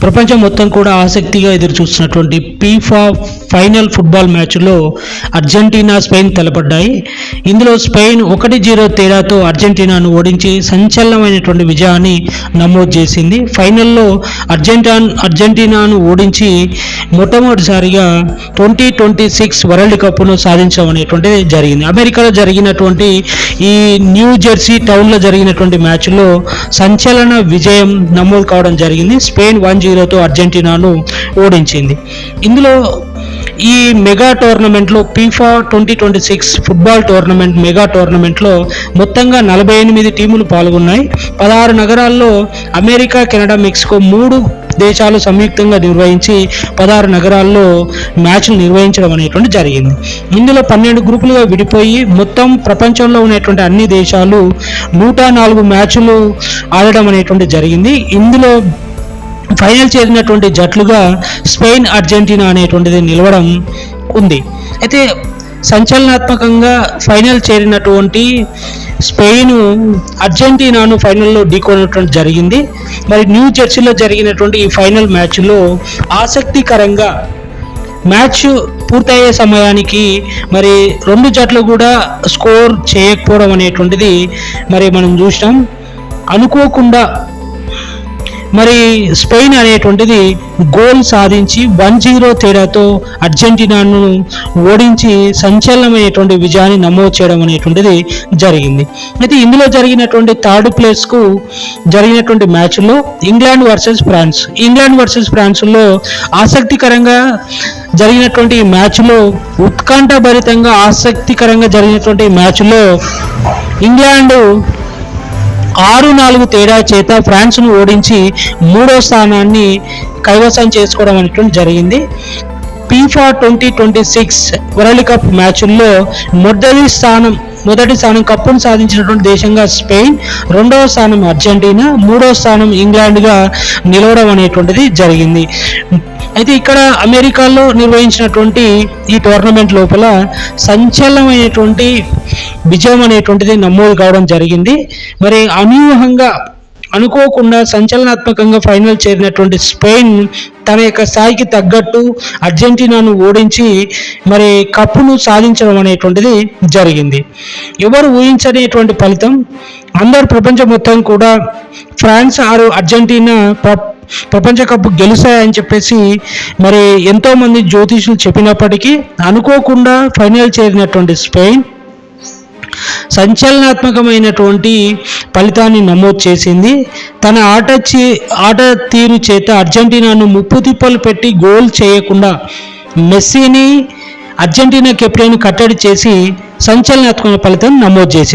ప్రపంచం మొత్తం కూడా ఆసక్తిగా ఎదురు చూస్తున్నటువంటి ఫీఫా ఫైనల్ ఫుట్బాల్ మ్యాచ్లో అర్జెంటీనా స్పెయిన్ తలపడ్డాయి. ఇందులో స్పెయిన్ 1-0 తేడాతో అర్జెంటీనాను ఓడించి సంచలనమైనటువంటి విజయాన్ని నమోదు చేసింది. ఫైనల్లో అర్జెంటీనాను ఓడించి మొట్టమొదటిసారిగా 2026 వరల్డ్ కప్ను సాధించడం అనేటువంటిది జరిగింది. అమెరికాలో జరిగినటువంటి ఈ న్యూ జెర్సీ టౌన్లో జరిగినటువంటి మ్యాచ్లో సంచలన విజయం నమోదు కావడం జరిగింది. స్పెయిన్ 1-0తో అర్జెంటీనాను ఓడించింది. ఇందులో ఈ మెగా టోర్నమెంట్లో ఫీఫా 2026 ఫుట్బాల్ టోర్నమెంట్ మెగా టోర్నమెంట్లో మొత్తంగా 48 టీములు పాల్గొన్నాయి. 16 నగరాల్లో అమెరికా, కెనడా, మెక్సికో 3 దేశాలు సంయుక్తంగా నిర్వహించి 16 నగరాల్లో మ్యాచ్లు నిర్వహించడం అనేటువంటి జరిగింది. ఇందులో 12 గ్రూపులుగా విడిపోయి మొత్తం ప్రపంచంలో ఉన్నటువంటి అన్ని దేశాలు 104 మ్యాచ్లు ఆడడం అనేటువంటి జరిగింది. ఇందులో ఫైనల్ చేరినటువంటి జట్లుగా స్పెయిన్, అర్జెంటీనా అనేటువంటిది నిలవడం ఉంది. అయితే సంచలనాత్మకంగా ఫైనల్ చేరినటువంటి స్పెయిన్ అర్జెంటీనాను ఫైనల్లో ఢీకొనడం జరిగింది. మరి న్యూ జెర్సీలో జరిగినటువంటి ఈ ఫైనల్ మ్యాచ్లో ఆసక్తికరంగా మ్యాచ్ పూర్తయ్యే సమయానికి మరి 2 జట్లు కూడా స్కోర్ చేయకపోవడం అనేటువంటిది మరి మనం చూసినాం. అనుకోకుండా మరి స్పెయిన్ అనేటువంటిది గోల్ సాధించి 1-0 తేడాతో అర్జెంటీనాను ఓడించి సంచలనమైనటువంటి విజయాన్ని నమోదు చేయడం అనేటువంటిది జరిగింది. అయితే ఇందులో జరిగినటువంటి 3rd ప్లేస్కు జరిగినటువంటి మ్యాచ్లో ఇంగ్లాండ్ వర్సెస్ ఫ్రాన్స్లో ఆసక్తికరంగా జరిగినటువంటి మ్యాచ్లో ఉత్కంఠభరితంగా ఆసక్తికరంగా జరిగినటువంటి మ్యాచ్లో ఇంగ్లాండ్ 6-4 తేడా చేత ఫ్రాన్స్ను ఓడించి 3వ స్థానాన్ని కైవసం చేసుకోవడం అనేటువంటి జరిగింది. ఫీఫా 2026 వరల్డ్ కప్ మ్యాచ్ల్లో మొదటి స్థానం కప్పును సాధించినటువంటి దేశంగా స్పెయిన్, 2వ స్థానం అర్జెంటీనా, 3వ స్థానం ఇంగ్లాండ్గా నిలవడం అనేటువంటిది జరిగింది. అయితే ఇక్కడ అమెరికాలో నిర్వహించినటువంటి ఈ టోర్నమెంట్ లోపల సంచలనమైనటువంటి విజయం అనేటువంటిది నమోదు కావడం జరిగింది. మరి అనూహ్యంగా అనుకోకుండా సంచలనాత్మకంగా ఫైనల్ చేరినటువంటి స్పెయిన్ తన యొక్క స్థాయికి తగ్గట్టు అర్జెంటీనాను ఓడించి మరి కప్పును సాధించడం అనేటువంటిది జరిగింది. ఎవరు ఊహించనేటువంటి ఫలితం. అందరు ప్రపంచం మొత్తం కూడా ఫ్రాన్స్ అర్జెంటీనా ప్రపంచ కప్ గెలుస్తాయని చెప్పేసి మరి ఎంతోమంది జ్యోతిషులు చెప్పినప్పటికీ అనుకోకుండా ఫైనల్ చేరినటువంటి స్పెయిన్ సంచలనాత్మకమైనటువంటి ఫలితాన్ని నమోదు చేసింది. తన ఆట తీరు చేత అర్జెంటీనాను ముప్పు తిప్పలు పెట్టి గోల్ చేయకుండా మెస్సీని అర్జెంటీనా కెప్టెన్ కట్టడి చేసి సంచలనాత్మక ఫలితం నమోదు చేసింది.